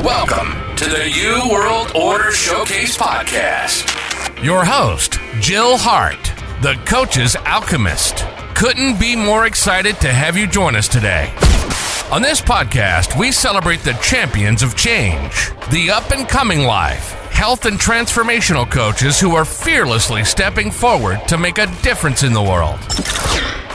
Welcome to the New World Order Showcase Podcast. Your host, Jill Hart, the Coach's Alchemist. Couldn't be more excited to have you join us today. On this podcast, we celebrate the champions of change, the up-and-coming life, health and transformational coaches who are fearlessly stepping forward to make a difference in the world.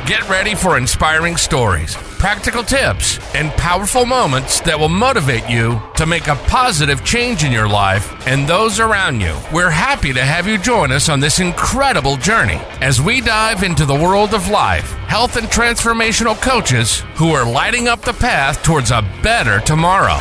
Get ready for inspiring stories, practical tips, and powerful moments that will motivate you to make a positive change in your life and those around you. We're happy to have you join us on this incredible journey as we dive into the world of life, health, and transformational coaches who are lighting up the path towards a better tomorrow.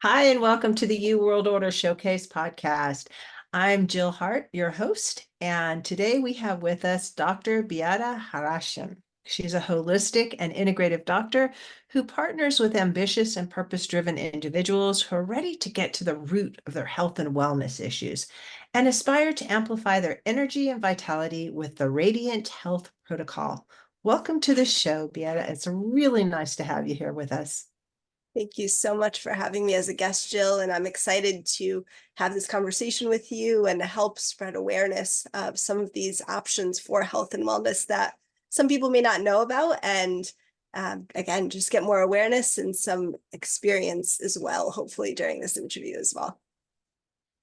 Hi, and welcome to the New World Order Showcase Podcast. I'm Jill Hart, your host, and today we have with us Dr. Beata Harasim. She's a holistic and integrative doctor who partners with ambitious and purpose-driven individuals who are ready to get to the root of their health and wellness issues and aspire to amplify their energy and vitality with the Radiant Health Protocol. Welcome to the show, Beata. It's really nice to have you here with us. Thank you so much for having me as a guest, Jill, and I'm excited to have this conversation with you and to help spread awareness of some of these options for health and wellness that some people may not know about, and again, just get more awareness and some experience as well, hopefully during this interview as well.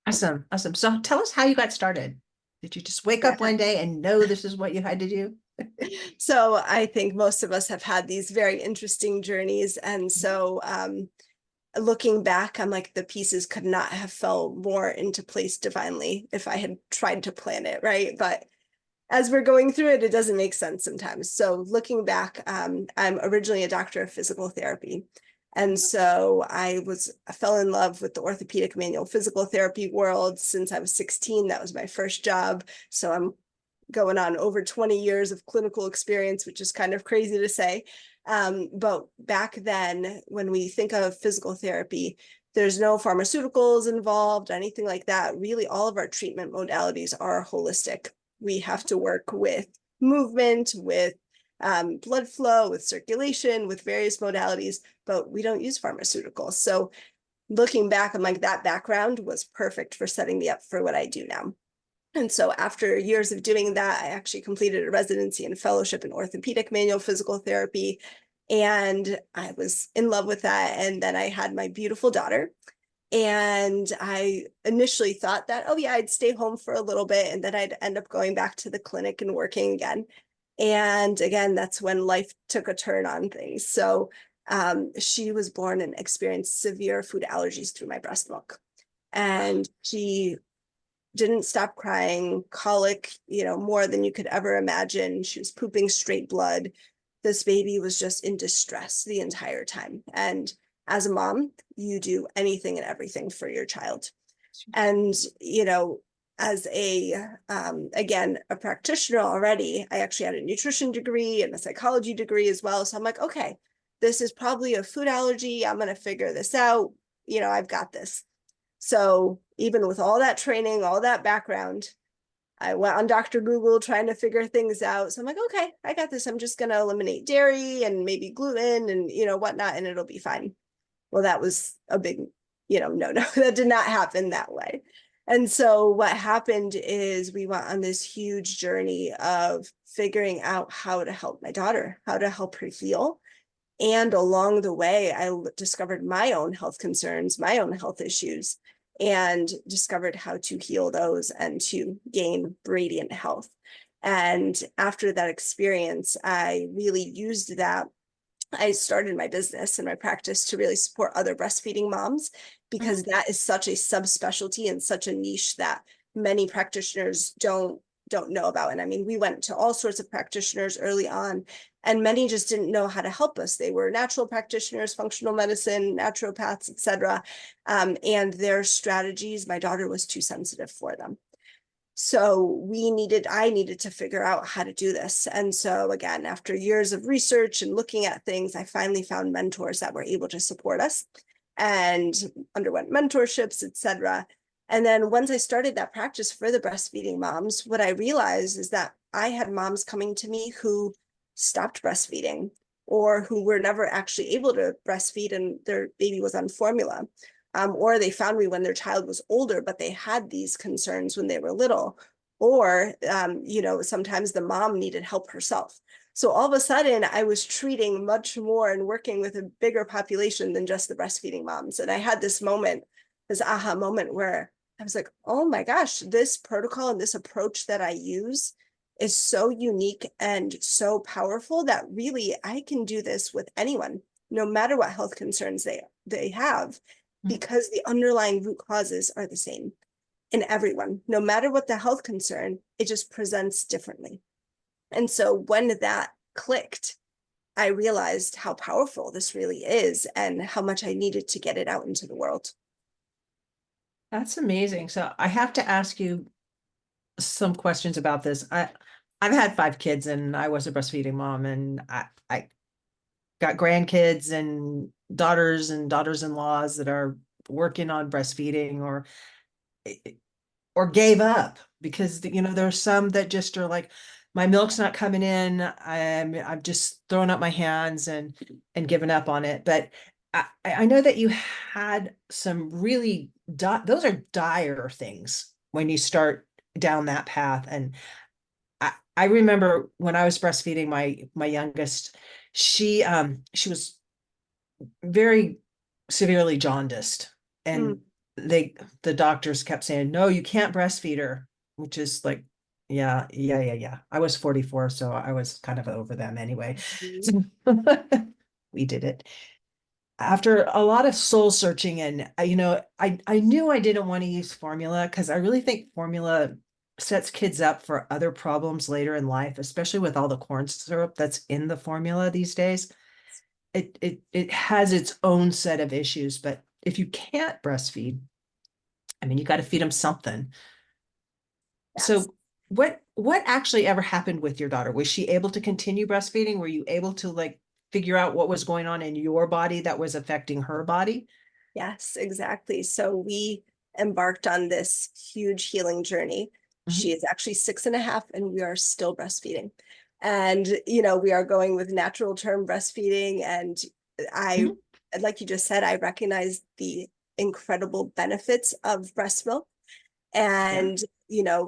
Awesome. So tell us how you got started. Did you just wake up one day and know this is what you had to do? So I think most of us have had these very interesting journeys. And so looking back, I'm like, the pieces could not have fell more into place divinely if I had tried to plan it, right? But as we're going through it, it doesn't make sense sometimes. So looking back, I'm originally a doctor of physical therapy. And so I fell in love with the orthopedic manual physical therapy world since I was 16. That was my first job. So I'm going on over 20 years of clinical experience, which is kind of crazy to say. But back then, when we think of physical therapy, there's no pharmaceuticals involved, anything like that. Really, all of our treatment modalities are holistic. We have to work with movement, with blood flow, with circulation, with various modalities, but we don't use pharmaceuticals. So looking back, I'm like, that background was perfect for setting me up for what I do now. And so after years of doing that, I actually completed a residency and fellowship in orthopedic manual physical therapy. And I was in love with that. And then I had my beautiful daughter. And I initially thought that, oh yeah, I'd stay home for a little bit and then I'd end up going back to the clinic and working again. And again, that's when life took a turn on things. So she was born and experienced severe food allergies through my breast milk. And she didn't stop crying, colic, more than you could ever imagine. She was pooping straight blood. This baby was just in distress the entire time. And as a mom, you do anything and everything for your child. And, as again, a practitioner already, I actually had a nutrition degree and a psychology degree as well. So I'm like, okay, this is probably a food allergy. I'm going to figure this out. I've got this. So even with all that training, all that background, I went on Dr. Google trying to figure things out. So I'm like, okay, I got this. I'm just going to eliminate dairy and maybe gluten and, whatnot, and it'll be fine. Well, that was a big, no, that did not happen that way. And so what happened is we went on this huge journey of figuring out how to help my daughter, how to help her heal. And along the way, I discovered my own health concerns, my own health issues, and discovered how to heal those and to gain radiant health. And after that experience, I really used that. I started my business and my practice to really support other breastfeeding moms, because that is such a subspecialty and such a niche that many practitioners don't know about. And I mean, we went to all sorts of practitioners early on, and many just didn't know how to help us. They were natural practitioners, functional medicine, naturopaths, etc. And their strategies, my daughter was too sensitive for them. So I needed to figure out how to do this. And so again, after years of research and looking at things, I finally found mentors that were able to support us and underwent mentorships, etc. And then once I started that practice for the breastfeeding moms, what I realized is that I had moms coming to me who stopped breastfeeding or who were never actually able to breastfeed and their baby was on formula. Or they found me when their child was older, but they had these concerns when they were little. Or, sometimes the mom needed help herself. So all of a sudden, I was treating much more and working with a bigger population than just the breastfeeding moms. And I had this aha moment where I was like, oh my gosh, this protocol and this approach that I use is so unique and so powerful that really I can do this with anyone, no matter what health concerns they have, because the underlying root causes are the same in everyone. No matter what the health concern, it just presents differently. And so when that clicked, I realized how powerful this really is and how much I needed to get it out into the world. That's amazing. So I have to ask you some questions about this. I've had 5 kids and I was a breastfeeding mom, and I got grandkids and daughters-in-laws that are working on breastfeeding or gave up because there's some that just are like, my milk's not coming in. I'm just throwing up my hands and giving up on it. But I know that you had some really those are dire things when you start down that path. And I remember when I was breastfeeding my youngest, she was very severely jaundiced, and the doctors kept saying, no, you can't breastfeed her, which is like, yeah. I was 44, so I was kind of over them anyway. So we did it after a lot of soul searching. And I knew I didn't want to use formula because I really think formula sets kids up for other problems later in life, especially with all the corn syrup that's in the formula these days. It has its own set of issues. But if you can't breastfeed, I mean, you got to feed them something. Yes. So what actually ever happened with your daughter? Was she able to continue breastfeeding? Were you able to like figure out what was going on in your body that was affecting her body? Yes, exactly. So we embarked on this huge healing journey. She is actually 6.5 and we are still breastfeeding. And, we are going with natural term breastfeeding. And Mhm. like you just said, I recognize the incredible benefits of breast milk. Yeah. And,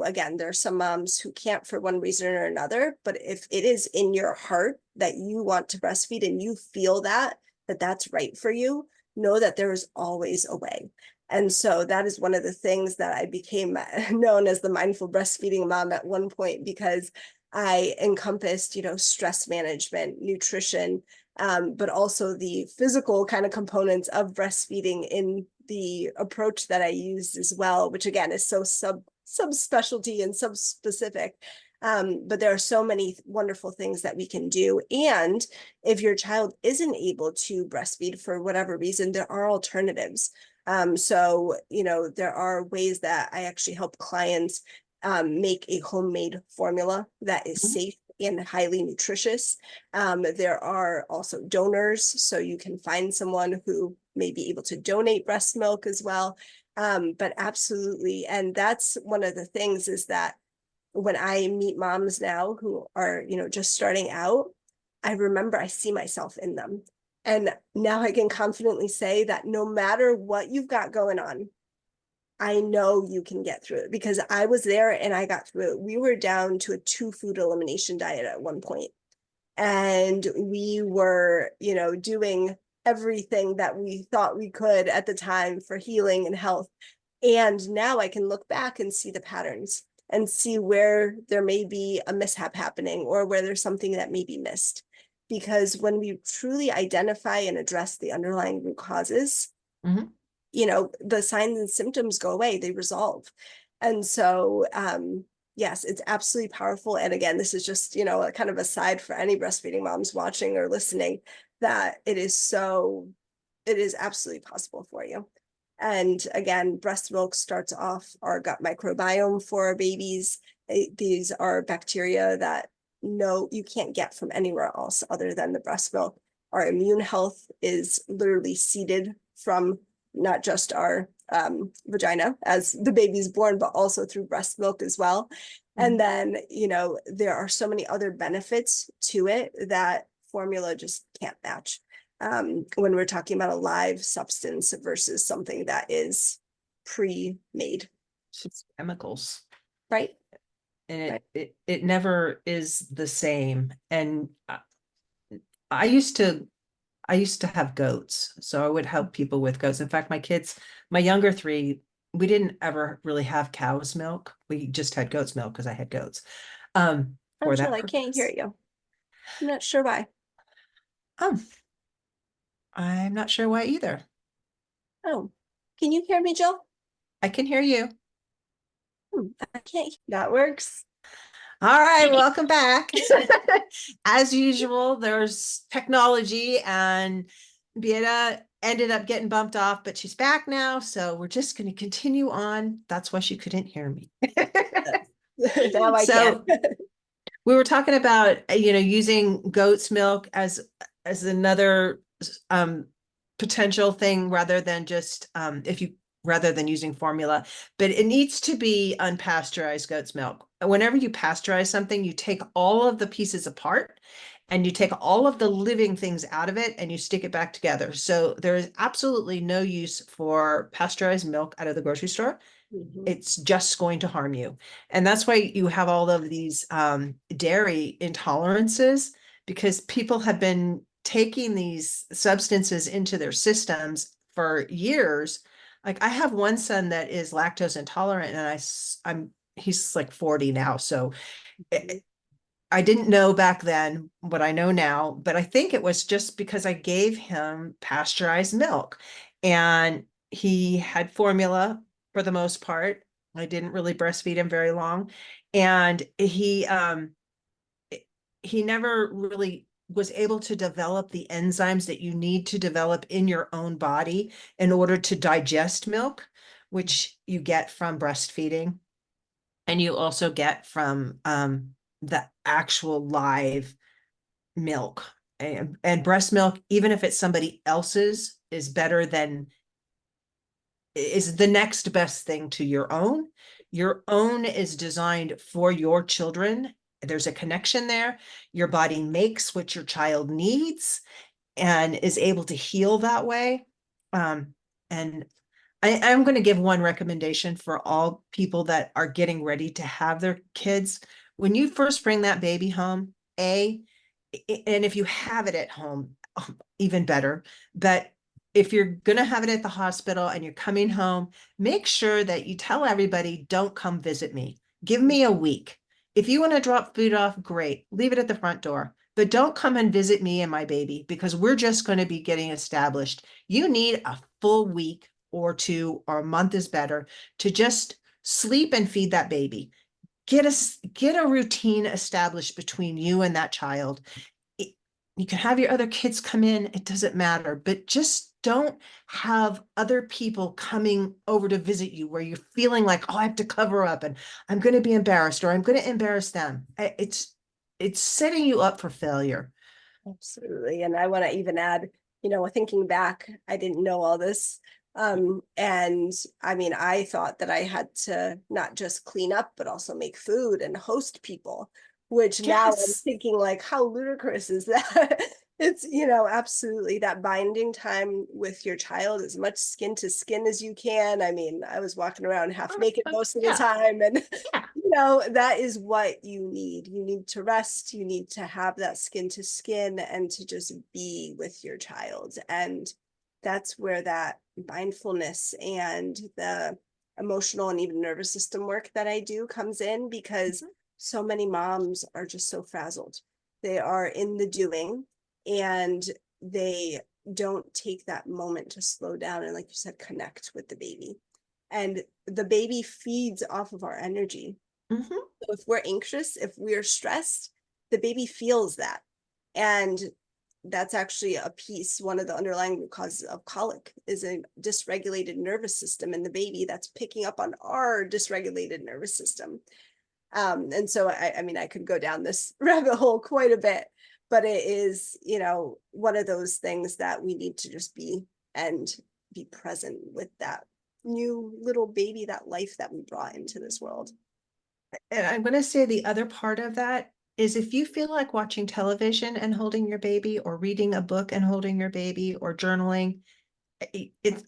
again, there are some moms who can't for one reason or another, but if it is in your heart that you want to breastfeed and you feel that that's right for you, know that there is always a way. And so that is one of the things that I became known as the mindful breastfeeding mom at one point, because I encompassed, stress management, nutrition, but also the physical kind of components of breastfeeding in the approach that I used as well, which again is so subspecialty and subspecific. But there are so many wonderful things that we can do. And if your child isn't able to breastfeed for whatever reason, there are alternatives. So, there are ways that I actually help clients make a homemade formula that is Mhm. safe and highly nutritious. There are also donors, so you can find someone who may be able to donate breast milk as well. But absolutely, and that's one of the things is that when I meet moms now who are, just starting out, I remember I see myself in them. And now I can confidently say that no matter what you've got going on, I know you can get through it because I was there and I got through it. We were down to a 2 food elimination diet at one point, and we were, doing everything that we thought we could at the time for healing and health. And now I can look back and see the patterns and see where there may be a mishap happening or where there's something that may be missed. Because when we truly identify and address the underlying root causes, Mhm. the signs and symptoms go away, they resolve. And so, yes, it's absolutely powerful. And again, this is just, a kind of aside for any breastfeeding moms watching or listening, that it is absolutely possible for you. And again, breast milk starts off our gut microbiome for our babies. These are bacteria that you can't get from anywhere else other than the breast milk. Our immune health is literally seeded from not just our vagina as the baby's born, but also through breast milk as well. And then, there are so many other benefits to it that formula just can't match. When we're talking about a live substance versus something that is pre-made. It's chemicals. Right. And it never is the same. And I used to have goats, so I would help people with goats. In fact, my younger three, we didn't ever really have cow's milk. We just had goat's milk because I had goats. For that I can't purpose. hear you. I'm not sure why. I'm not sure why either. Oh, can you hear me, Jill? I can hear you. I can't. That works. All right, welcome back. As usual, there's technology, and Beata ended up getting bumped off, but she's back now. So we're just going to continue on. That's why she couldn't hear me. Now I So can. we were talking about, using goat's milk as another potential thing rather than just rather than using formula, but it needs to be unpasteurized goat's milk. Whenever you pasteurize something, you take all of the pieces apart and you take all of the living things out of it and you stick it back together. So there is absolutely no use for pasteurized milk out of the grocery store. It's just going to harm you. And that's why you have all of these dairy intolerances, because people have been taking these substances into their systems for years. Like, I have one son that is lactose intolerant, and he's like 40 now. So I didn't know back then what I know now, but I think it was just because I gave him pasteurized milk, and he had formula for the most part. I didn't really breastfeed him very long. And he never really was able to develop the enzymes that you need to develop in your own body in order to digest milk, which you get from breastfeeding. And you also get from the actual live milk. And breast milk, even if it's somebody else's, is the next best thing to your own. Your own is designed for your children. There's a connection there. Your body makes what your child needs and is able to heal that way. And I'm going to give one recommendation for all people that are getting ready to have their kids. When you first bring that baby home, and if you have it at home, even better. But if you're going to have it at the hospital and you're coming home, make sure that you tell everybody, don't come visit me. Give me a week. If you want to drop food off, great. Leave it at the front door. But don't come and visit me and my baby, because we're just going to be getting established. You need a full week or two, or a month is better, to just sleep and feed that baby. Get a routine established between you and that child. You can have your other kids come in, it doesn't matter, but just don't have other people coming over to visit you where you're feeling like, oh, I have to cover up and I'm going to be embarrassed, or I'm going to embarrass them. It's setting you up for failure. Absolutely. And I want to even add, thinking back, I didn't know all this. And I mean, I thought that I had to not just clean up, but also make food and host people, which now I'm thinking, like, how ludicrous is that? It's, absolutely that binding time with your child, as much skin to skin as you can. I mean, I was walking around half naked most of the time, and that is what you need. You need to rest. You need to have that skin to skin and to just be with your child. And that's where that mindfulness and the emotional and even nervous system work that I do comes in, because so many moms are just so frazzled. They are in the doing, and they don't take that moment to slow down and, like you said, connect with the baby. And the baby feeds off of our energy. So if we're anxious, if we're stressed, the baby feels that. And that's actually a piece, one of the underlying root causes of colic is a dysregulated nervous system in the baby that's picking up on our dysregulated nervous system. And so, I mean, I could go down this rabbit hole quite a bit, but it is, one of those things that we need to just be present with that new little baby, that life that we brought into this world. And I'm going to say the other part of that is if you feel like watching television and holding your baby, or reading a book and holding your baby, or journaling,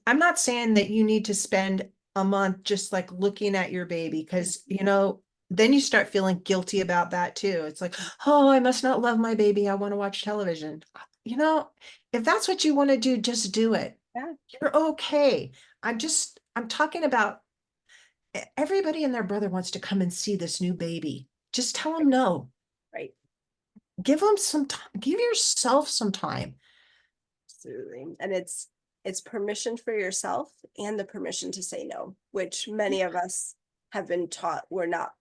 I'm not saying that you need to spend a month just like looking at your baby, because, then you start feeling guilty about that too. It's like, oh, I must not love my baby. I want to watch television. If that's what you want to do, just do it. Yeah. You're okay. I'm talking about everybody and their brother wants to come and see this new baby. Just tell them no. Right. Give them some time. Give yourself some time. Absolutely. And it's permission for yourself and the permission to say no, which many of us have been taught we're not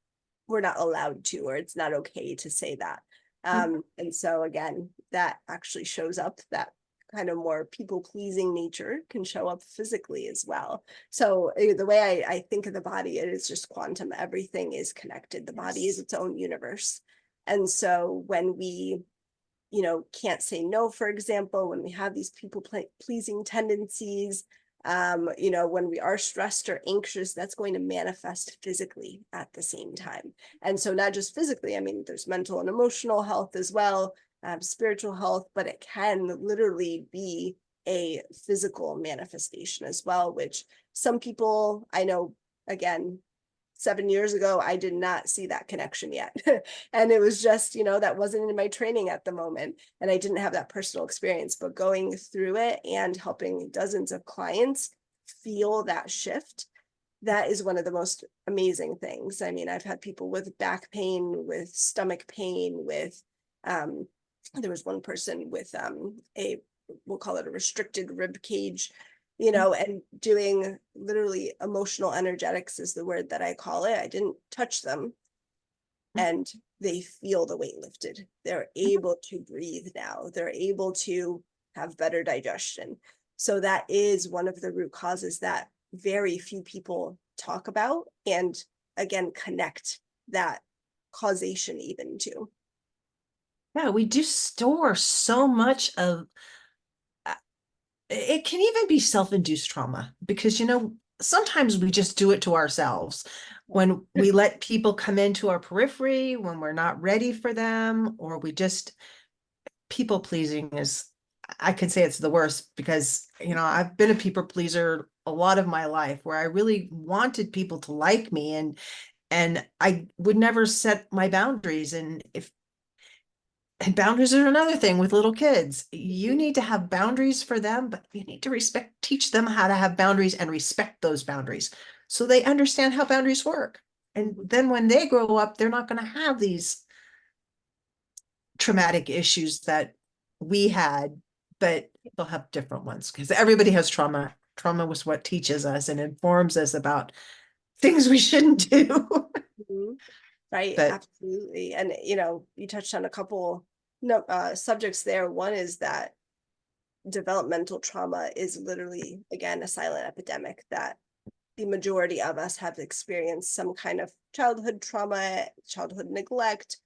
allowed to, or it's not okay to say that. And so again, that actually shows up, that kind of more people pleasing nature can show up physically as well. So the way I think of the body, it is just quantum. Everything is connected. The body is its own universe. And so when we can't say no, for example, when we have these people pleasing tendencies, when we are stressed or anxious, that's going to manifest physically at the same time. And so not just physically, I mean, there's mental and emotional health as well, spiritual health, but it can literally be a physical manifestation as well, which some people, I know, again, 7 years ago, I did not see that connection yet. And it was just, that wasn't in my training at the moment. And I didn't have that personal experience, but going through it and helping dozens of clients feel that shift, that is one of the most amazing things. I mean, I've had people with back pain, with stomach pain, with, there was one person with we'll call it a restricted rib cage, and doing literally emotional energetics is the word that I call it. I didn't touch them, and they feel the weight lifted. They're able to breathe now. They're able to have better digestion. So that is one of the root causes that very few people talk about, and again, connect that causation even to. Yeah, we do store so much of it. Can even be self-induced trauma, because sometimes we just do it to ourselves when we let people come into our periphery when we're not ready for them, or people pleasing is, I can say it's the worst, because I've been a people pleaser a lot of my life, where I really wanted people to like me, and I would never set my boundaries. And boundaries are another thing with little kids. You need to have boundaries for them, but you need to teach them how to have boundaries and respect those boundaries, so they understand how boundaries work. And then when they grow up, they're not going to have these traumatic issues that we had, but they'll have different ones, because everybody has trauma. Trauma was what teaches us and informs us about things we shouldn't do. Mm-hmm. Right, But absolutely. And you touched on a couple subjects there. One is that developmental trauma is literally, again, a silent epidemic that the majority of us have experienced some kind of childhood trauma, childhood neglect,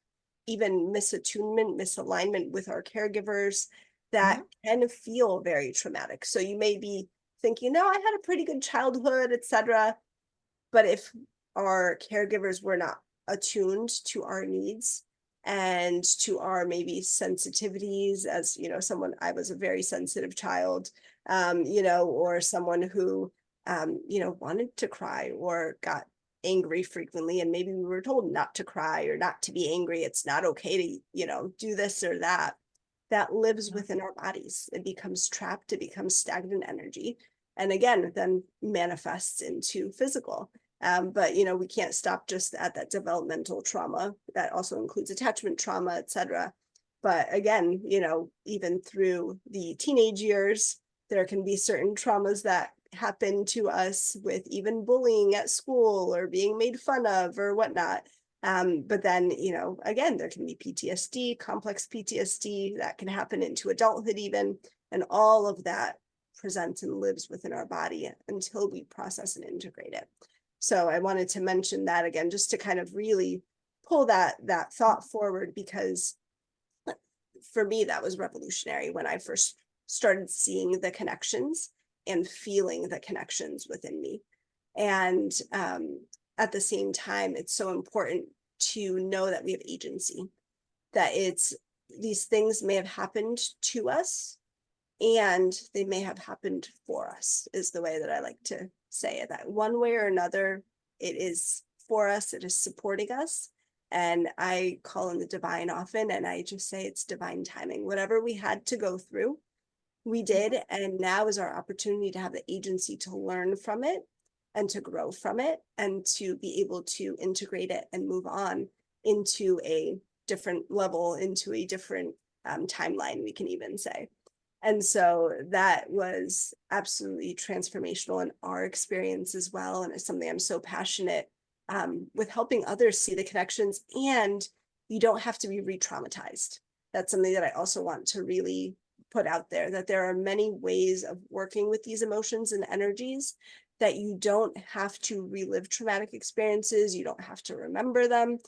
even misattunement, misalignment with our caregivers that can feel very traumatic. So you may be thinking, no, I had a pretty good childhood, etc. But if our caregivers were not attuned to our needs and to our maybe sensitivities, as I was a very sensitive child, or someone who wanted to cry or got angry frequently, and maybe we were told not to cry or not to be angry, it's not okay to do this or that. That lives within our bodies. It becomes trapped, it becomes stagnant energy, and again then manifests into physical. But we can't stop just at that developmental trauma. That also includes attachment trauma, etc. But again, even through the teenage years, there can be certain traumas that happen to us with even bullying at school or being made fun of or whatnot. But then, again, there can be PTSD, complex PTSD that can happen into adulthood even, and all of that presents and lives within our body until we process and integrate it. So I wanted to mention that again, just to kind of really pull that thought forward, because for me, that was revolutionary when I first started seeing the connections and feeling the connections within me. And at the same time, it's so important to know that we have agency, that these things may have happened to us and they may have happened for us, is the way that I like to say it, that one way or another, it is for us, it is supporting us. And I call in the divine often, and I just say it's divine timing. Whatever we had to go through, we did. And now is our opportunity to have the agency to learn from it and to grow from it and to be able to integrate it and move on into a different level, into a different timeline, we can even say. And so that was absolutely transformational in our experience as well. And it's something I'm so passionate with helping others see the connections, and you don't have to be re-traumatized. That's something that I also want to really put out there, that there are many ways of working with these emotions and energies, that you don't have to relive traumatic experiences. You don't have to remember them.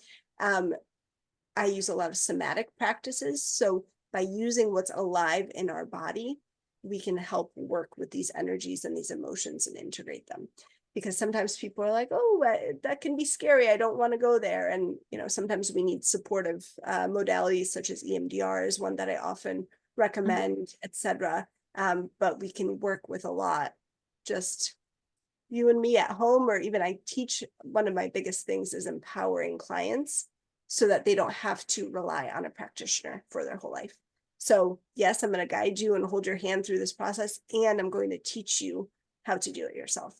I use a lot of somatic practices. So by using what's alive in our body, we can help work with these energies and these emotions and integrate them. Because sometimes people are like, oh, that can be scary. I don't want to go there. And, sometimes we need supportive modalities, such as EMDR is one that I often recommend, etc. But we can work with a lot, just you and me at home, or even I teach, one of my biggest things is empowering clients so that they don't have to rely on a practitioner for their whole life. So yes, I'm going to guide you and hold your hand through this process, and I'm going to teach you how to do it yourself.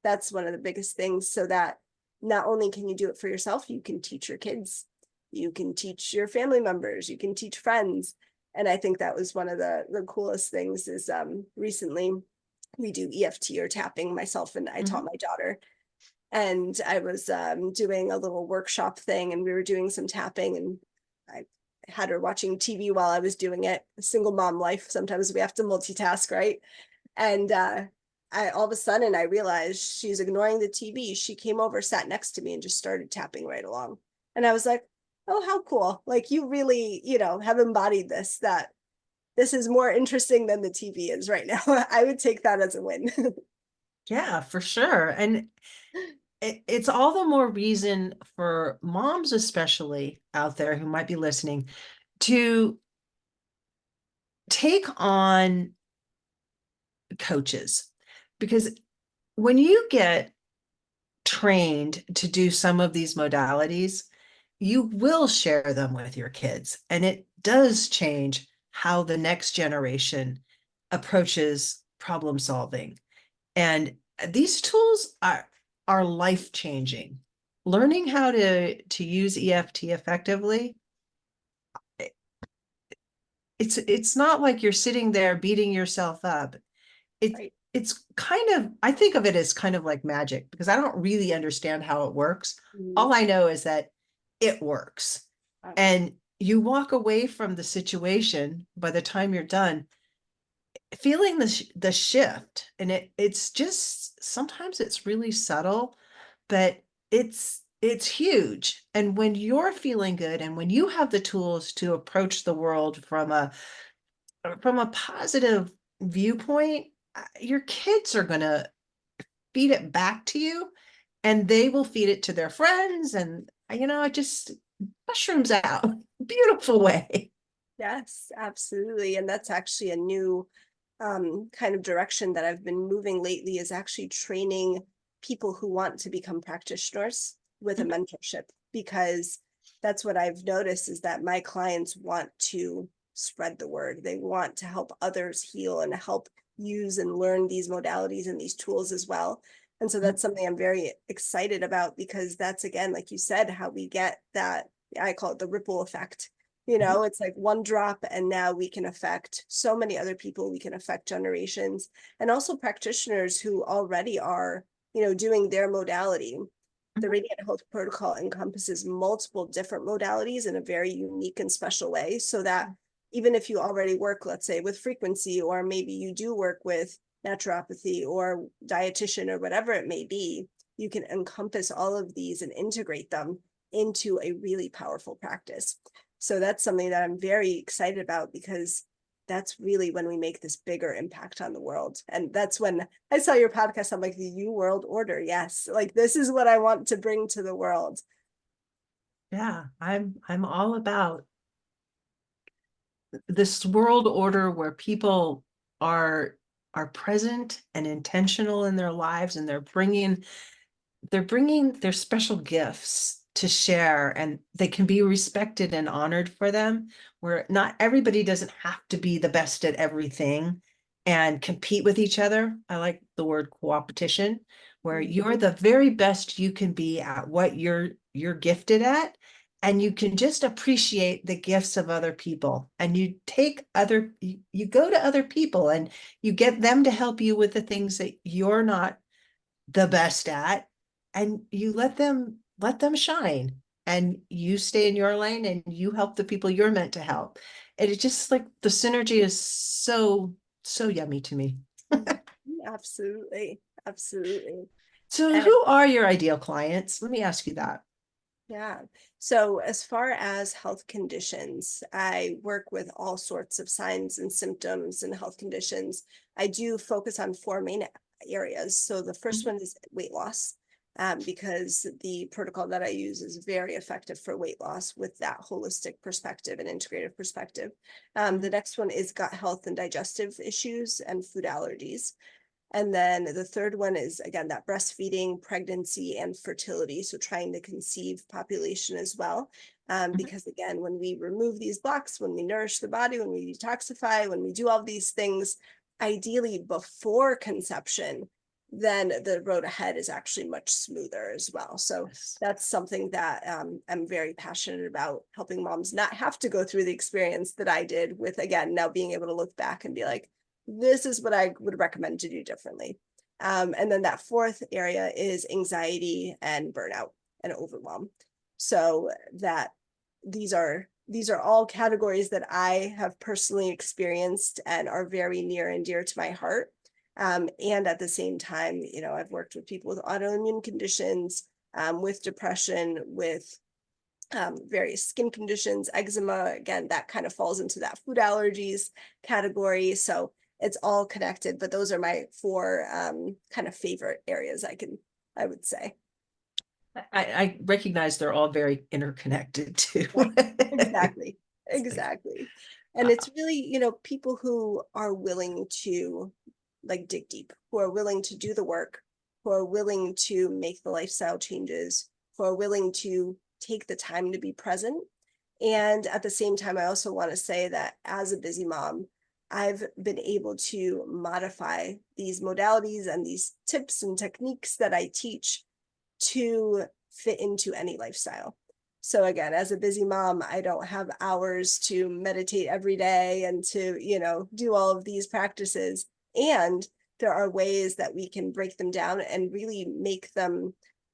That's one of the biggest things, so that not only can you do it for yourself, you can teach your kids, you can teach your family members, you can teach friends. And I think that was one of the coolest things is recently we do EFT or tapping, myself and I taught my daughter. And I was doing a little workshop thing, and we were doing some tapping, and I had her watching TV while I was doing it. A single mom life, sometimes we have to multitask, right? And all of a sudden I realized she's ignoring the TV. She came over, sat next to me, and just started tapping right along. And I was like, oh, how cool. Like, you really, have embodied this, that this is more interesting than the TV is right now. I would take that as a win. Yeah, for sure. And it's all the more reason for moms, especially out there who might be listening, to take on coaches. Because when you get trained to do some of these modalities, you will share them with your kids. And it does change how the next generation approaches problem solving. And these tools are life-changing. Learning how to use EFT effectively, it's not like you're sitting there beating yourself up. Right. It's kind of, I think of it as kind of like magic, because I don't really understand how it works. All I know is that it works. And you walk away from the situation by the time you're done feeling the shift. And it's just, sometimes it's really subtle, but it's huge. And when you're feeling good, and when you have the tools to approach the world from a positive viewpoint, your kids are going to feed it back to you, and they will feed it to their friends. And, it just mushrooms out. Beautiful way. Yes, absolutely. And that's actually a new kind of direction that I've been moving lately, is actually training people who want to become practitioners with a mentorship, because that's what I've noticed, is that my clients want to spread the word. They want to help others heal and help use and learn these modalities and these tools as well. And so that's something I'm very excited about, because that's, again, like you said, how we get that, I call it the ripple effect. It's like one drop, and now we can affect so many other people. We can affect generations, and also practitioners who already are, doing their modality. the radiant health protocol encompasses multiple different modalities in a very unique and special way, so that even if you already work, let's say, with frequency, or maybe you do work with naturopathy or dietitian or whatever it may be, you can encompass all of these and integrate them into a really powerful practice. So that's something that I'm very excited about, because that's really when we make this bigger impact on the world. And that's when I saw your podcast, I'm like, the New World Order. Yes, like this is what I want to bring to the world. Yeah, I'm all about this world order where people are are present and intentional in their lives, and they're bringing their special gifts to share, and they can be respected and honored for them, where not everybody doesn't have to be the best at everything and compete with each other. I like the word co-opetition, where you're the very best you can be at what you're gifted at, and you can just appreciate the gifts of other people, and you go to other people and you get them to help you with the things that you're not the best at, and you let them shine, and you stay in your lane and you help the people you're meant to help. And it's just like the synergy is so yummy to me. Absolutely. Absolutely. So And who are your ideal clients? Let me ask you that. yeah. So as far as health conditions, I work with all sorts of signs and symptoms and health conditions. I do focus on four main areas. So the first one is weight loss, because the protocol that I use is very effective for weight loss with that holistic perspective and integrative perspective. The next one is gut health and digestive issues and food allergies. And then the third one is, again, that breastfeeding, pregnancy, and fertility. So trying to conceive population as well. Because again, when we remove these blocks, when we nourish the body, when we detoxify, when we do all these things, ideally before conception, then the road ahead is actually much smoother as well. So Yes. that's something that I'm very passionate about, helping moms not have to go through the experience that I did with, again, now being able to look back and be like, this is what I would recommend to do differently. And then that fourth area is anxiety and burnout and overwhelm. So that these are all categories that I have personally experienced and are very near and dear to my heart. And at the same time, I've worked with people with autoimmune conditions, with depression, with various skin conditions, eczema. Again, that kind of falls into that food allergies category. So it's all connected, but those are my four kind of favorite areas I would say. I recognize they're all very interconnected too. Exactly. It's like, Exactly. And it's really, people who are willing to like dig deep, who are willing to do the work, who are willing to make the lifestyle changes, who are willing to take the time to be present. And at the same time, I also want to say that as a busy mom, I've been able to modify these modalities and these tips and techniques that I teach to fit into any lifestyle. So again, as a busy mom, I don't have hours to meditate every day and to, do all of these practices. And there are ways that we can break them down and really make them,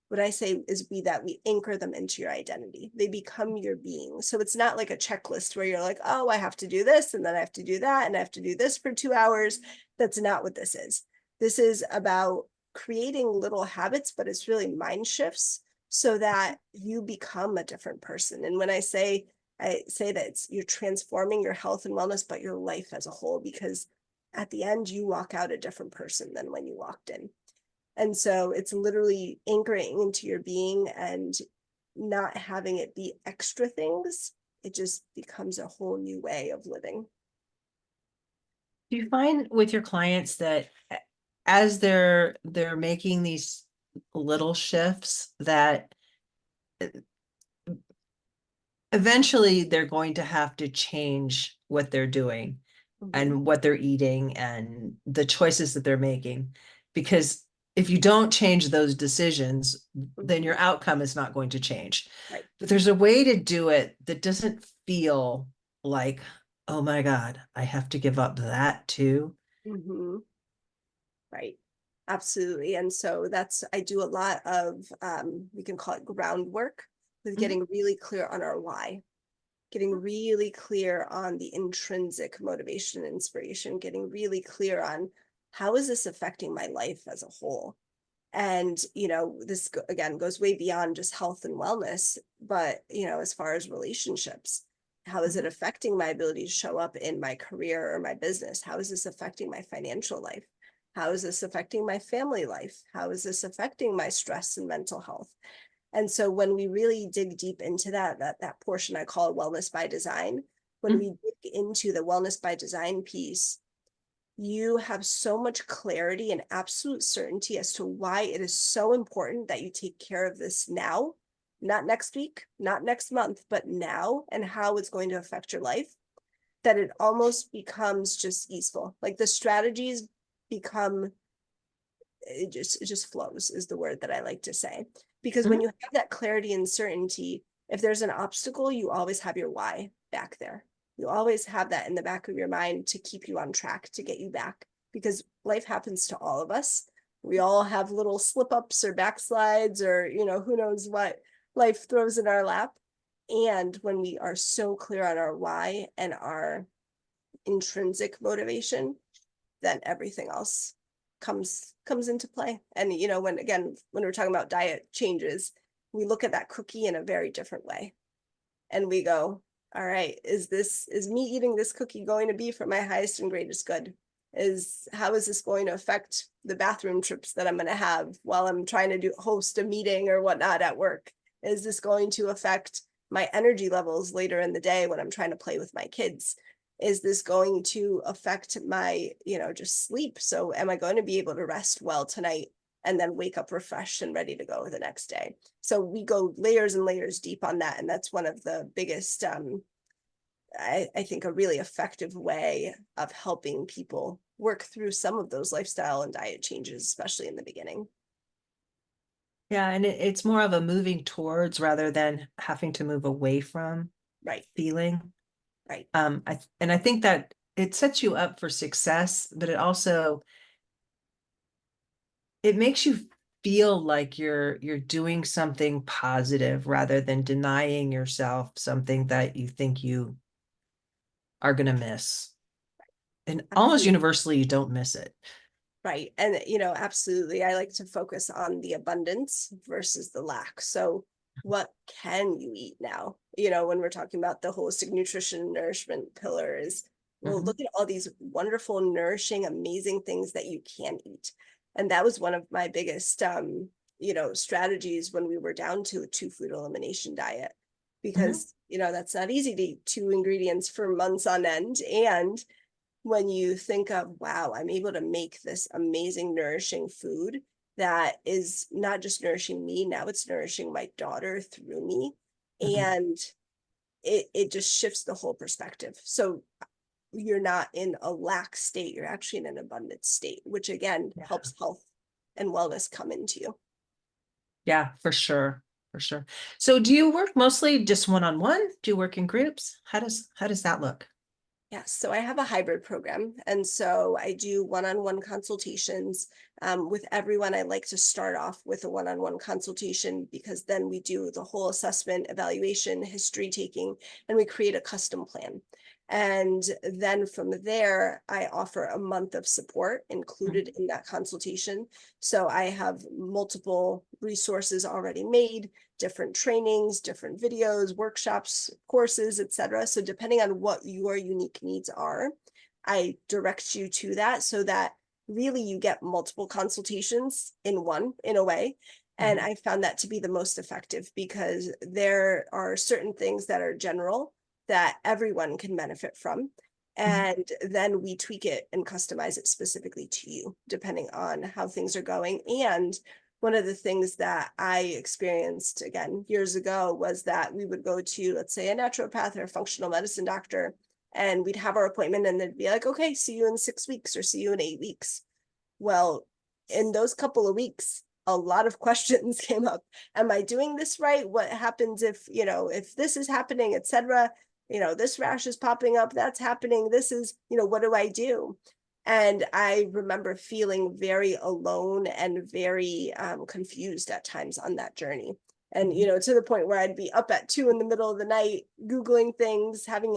what I say is we anchor them into your identity. They become your being. So it's not like a checklist where you're like, oh, I have to do this, and then I have to do that, and I have to do this for 2 hours. That's not what this is. This is about creating little habits, but it's really mind shifts so that you become a different person. And when I say that you're transforming your health and wellness, but your life as a whole, because at the end, you walk out a different person than when you walked in. And so it's literally anchoring into your being and not having it be extra things. It just becomes a whole new way of living. do you find with your clients that as they're making these little shifts, that eventually they're going to have to change what they're doing and what they're eating and the choices that they're making? Because if you don't change those decisions, then your outcome is not going to change. Right. But there's a way to do it that doesn't feel like, oh my God, I have to give up that too. Mm-hmm. Right. Absolutely. And so I do a lot of, we can call it groundwork, with getting really clear on our why, getting really clear on the intrinsic motivation and inspiration, getting really clear on how is this affecting my life as a whole. And, this again goes way beyond just health and wellness, but, as far as relationships, how is it affecting my ability to show up in my career or my business? How is this affecting my financial life? How is this affecting my family life? How is this affecting my stress and mental health? And so when we really dig deep into that portion I call wellness by design, when we dig into the wellness by design piece, you have so much clarity and absolute certainty as to why it is so important that you take care of this now, not next week, not next month, but now, and how it's going to affect your life, that it almost becomes just easeful. Like the strategies become, it just flows is the word that I like to say. Because when you have that clarity and certainty, if there's an obstacle, you always have your why back there. You always have that in the back of your mind to keep you on track, to get you back, because life happens to all of us. We all have little slip ups or backslides or, who knows what life throws in our lap. And when we are so clear on our why and our intrinsic motivation, then everything else comes into play. And when we're talking about diet changes, we look at that cookie in a very different way, and we go, all right, is me eating this cookie going to be for my highest and greatest good? How is this going to affect the bathroom trips that I'm going to have while I'm trying to host a meeting or whatnot at work? Is this going to affect my energy levels later in the day when I'm trying to play with my kids? Is this going to affect my, just sleep? So am I going to be able to rest well tonight and then wake up refreshed and ready to go the next day? So we go layers and layers deep on that. And that's one of the biggest, I think, a really effective way of helping people work through some of those lifestyle and diet changes, especially in the beginning. Yeah, and it's more of a moving towards rather than having to move away from feeling. Right. I think that it sets you up for success, but it makes you feel like you're doing something positive rather than denying yourself something that you think you are going to miss. And almost universally, you don't miss it. Right. And, absolutely. I like to focus on the abundance versus the lack. So what can you eat now? When we're talking about the holistic nutrition and nourishment pillar is, well, look at all these wonderful, nourishing, amazing things that you can eat. And that was one of my biggest, strategies when we were down to a 2-food elimination diet, because, that's not easy to eat 2 ingredients for months on end. And when you think of, wow, I'm able to make this amazing, nourishing food that is not just nourishing me, now it's nourishing my daughter through me. And it just shifts the whole perspective. So you're not in a lack state, you're actually in an abundant state, which again helps health and wellness come into you. Yeah, for sure. For sure. So do you work mostly just one-on-one? Do you work in groups? How does that look? Yes, so I have a hybrid program. And so I do one-on-one consultations with everyone. I like to start off with a one-on-one consultation, because then we do the whole assessment, evaluation, history taking, and we create a custom plan. And then from there, I offer a month of support included in that consultation. So I have multiple resources already made, different trainings, different videos, workshops, courses, etc. So depending on what your unique needs are, I direct you to that, so that really you get multiple consultations in a way. And I found that to be the most effective, because there are certain things that are general that everyone can benefit from. And then we tweak it and customize it specifically to you, depending on how things are going. And one of the things that I experienced, again, years ago, was that we would go to, let's say, a naturopath or a functional medicine doctor, and we'd have our appointment and they'd be like, okay, see you in 6 weeks or see you in 8 weeks. Well, in those couple of weeks, a lot of questions came up. Am I doing this right? What happens if, if this is happening, etc.? This rash is popping up, that's happening. This is, what do I do? And I remember feeling very alone and very confused at times on that journey. And, to the point where I'd be up at 2 in the middle of the night, Googling things, having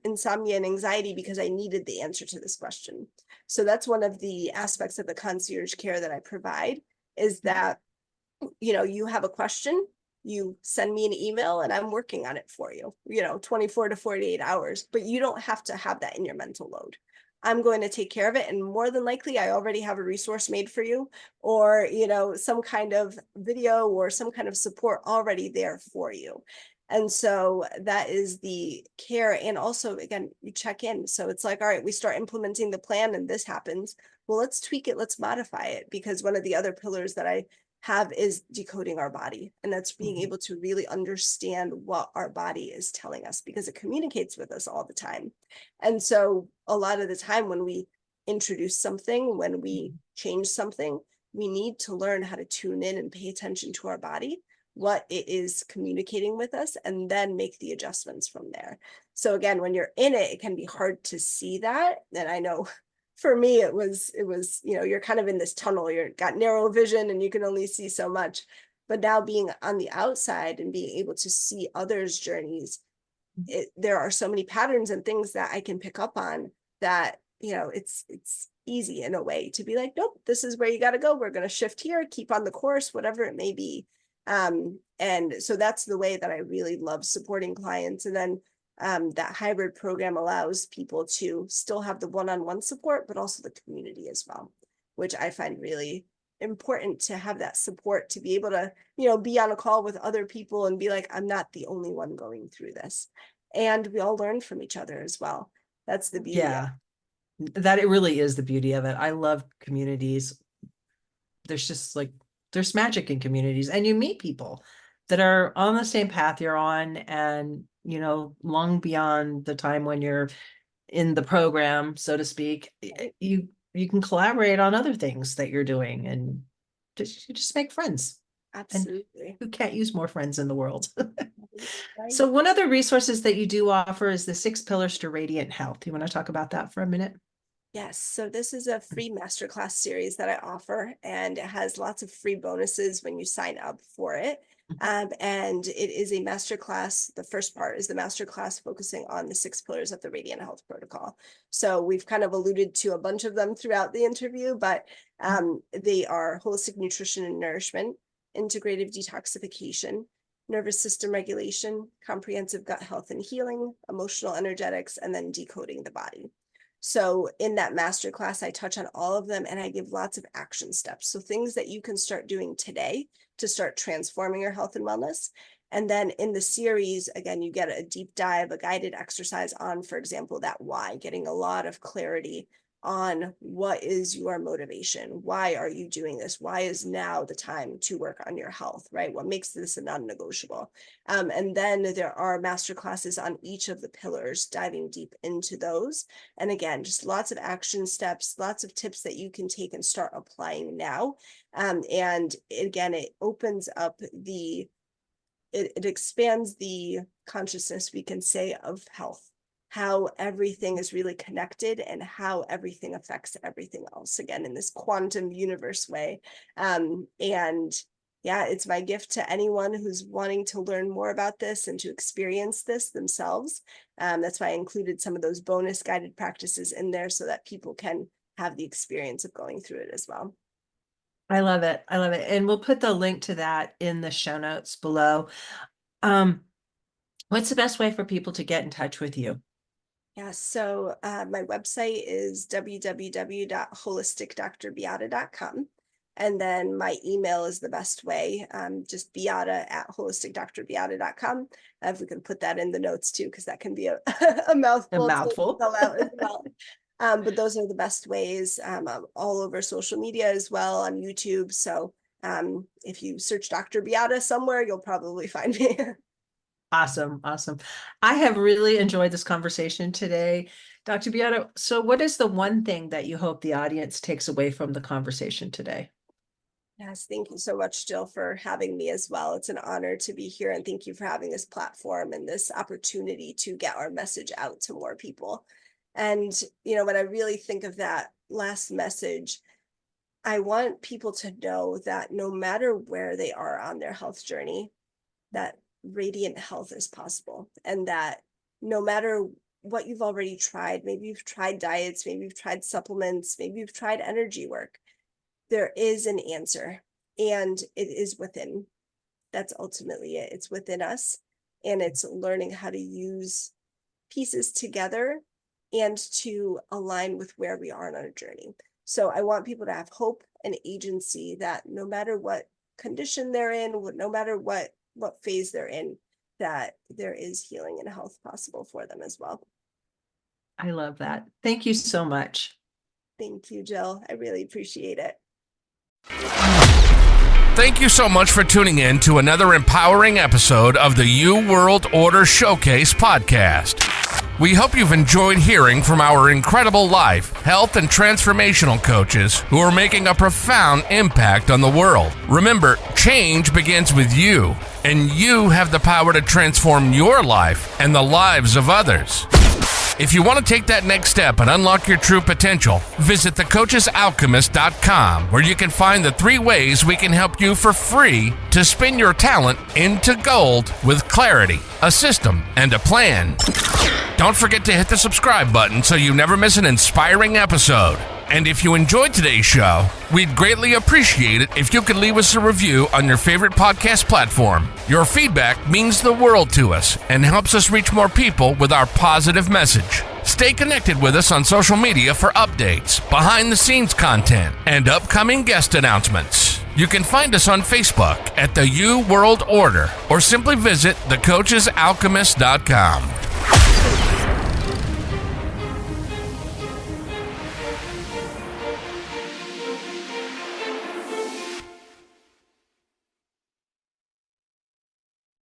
insomnia and anxiety because I needed the answer to this question. So that's one of the aspects of the concierge care that I provide, is that, you have a question, you send me an email and I'm working on it for you, 24 to 48 hours, but you don't have to have that in your mental load. I'm going to take care of it. And more than likely, I already have a resource made for you, or, some kind of video or some kind of support already there for you. And so that is the care. And also, again, you check in. So it's like, all right, we start implementing the plan and this happens. Well, let's tweak it. Let's modify it, because one of the other pillars that I have is decoding our body. And that's being Mhm. able to really understand what our body is telling us, because it communicates with us all the time. And so a lot of the time when we introduce something, when we change something, we need to learn how to tune in and pay attention to our body, what it is communicating with us, and then make the adjustments from there. So again, when you're in it, it can be hard to see that. And I know for me, it was, you're kind of in this tunnel, you've got narrow vision and you can only see so much. But now being on the outside and being able to see others' journeys, there are so many patterns and things that I can pick up on that, it's easy in a way to be like, nope, this is where you got to go. We're going to shift here, keep on the course, whatever it may be. And so that's the way that I really love supporting clients. And then that hybrid program allows people to still have the one-on-one support, but also the community as well, which I find really important, to have that support, to be able to, be on a call with other people and be like, I'm not the only one going through this. And we all learn from each other as well. That's the beauty of Yeah, that it really is the beauty of it. I love communities. There's magic in communities, and you meet people that are on the same path you're on, and long beyond the time when you're in the program, so to speak, you can collaborate on other things that you're doing, and you just make friends. And Absolutely. who can't use more friends in the world? Right. So one of the resources that you do offer is the 6 pillars to radiant health. You want to talk about that for a minute? Yes, so this is a free masterclass series that I offer, and it has lots of free bonuses when you sign up for it. And it is a masterclass. The first part is the masterclass focusing on the 6 pillars of the Radiant Health Protocol. So we've kind of alluded to a bunch of them throughout the interview, but they are holistic nutrition and nourishment, integrative detoxification, nervous system regulation, comprehensive gut health and healing, emotional energetics, and then decoding the body. So in that masterclass, I touch on all of them, and I give lots of action steps. So things that you can start doing today to start transforming your health and wellness. And then in the series, again, you get a deep dive, a guided exercise on, for example, that why, getting a lot of clarity on what is your motivation. Why are you doing this? Why is now the time to work on your health, right? What makes this a non-negotiable? And then there are master classes on each of the pillars, diving deep into those. And again, just lots of action steps, lots of tips that you can take and start applying now. And again, it opens up it expands the consciousness, we can say, of health, how everything is really connected and how everything affects everything else, again, in this quantum universe way. And yeah, it's my gift to anyone who's wanting to learn more about this and to experience this themselves. That's why I included some of those bonus guided practices in there, so that people can have the experience of going through it as well. I love it. I love it. And we'll put the link to that in the show notes below. Um, what's the best way for people to get in touch with you? Yeah, so my website is www.holisticdrbeata.com. And then my email is the best way, just beata@holisticdrbeata.com. If we can put that in the notes too, because that can be a, a mouthful A to mouthful. spell out as well. But those are the best ways. I'm all over social media as well, on YouTube. So if you search Dr. Beata somewhere, you'll probably find me. Awesome. Awesome. I have really enjoyed this conversation today, Dr. Beata. So what is the one thing that you hope the audience takes away from the conversation today? Yes, thank you so much, Jill, for having me as well. It's an honor to be here, and thank you for having this platform and this opportunity to get our message out to more people. And, when I really think of that last message, I want people to know that no matter where they are on their health journey, that radiant health is possible, and that no matter what you've already tried, maybe you've tried diets, maybe you've tried supplements, maybe you've tried energy work, there is an answer, and it is within. That's ultimately it. It's within us, and it's learning how to use pieces together and to align with where we are on our journey. So I want people to have hope and agency that no matter what condition they're in, no matter what phase they're in, that there is healing and health possible for them as well. I love that. Thank you so much. Thank you, Jill. I really appreciate it. Thank you so much for tuning in to another empowering episode of the You World Order Showcase podcast. We hope you've enjoyed hearing from our incredible life, health, and transformational coaches who are making a profound impact on the world. Remember, change begins with you, and you have the power to transform your life and the lives of others. If you want to take that next step and unlock your true potential, visit thecoachesalchemist.com, where you can find the 3 ways we can help you for free to spin your talent into gold with clarity, a system, and a plan. Don't forget to hit the subscribe button so you never miss an inspiring episode. And if you enjoyed today's show, we'd greatly appreciate it if you could leave us a review on your favorite podcast platform. Your feedback means the world to us and helps us reach more people with our positive message. Stay connected with us on social media for updates, behind-the-scenes content, and upcoming guest announcements. You can find us on Facebook at the You World Order, or simply visit thecoachesalchemist.com.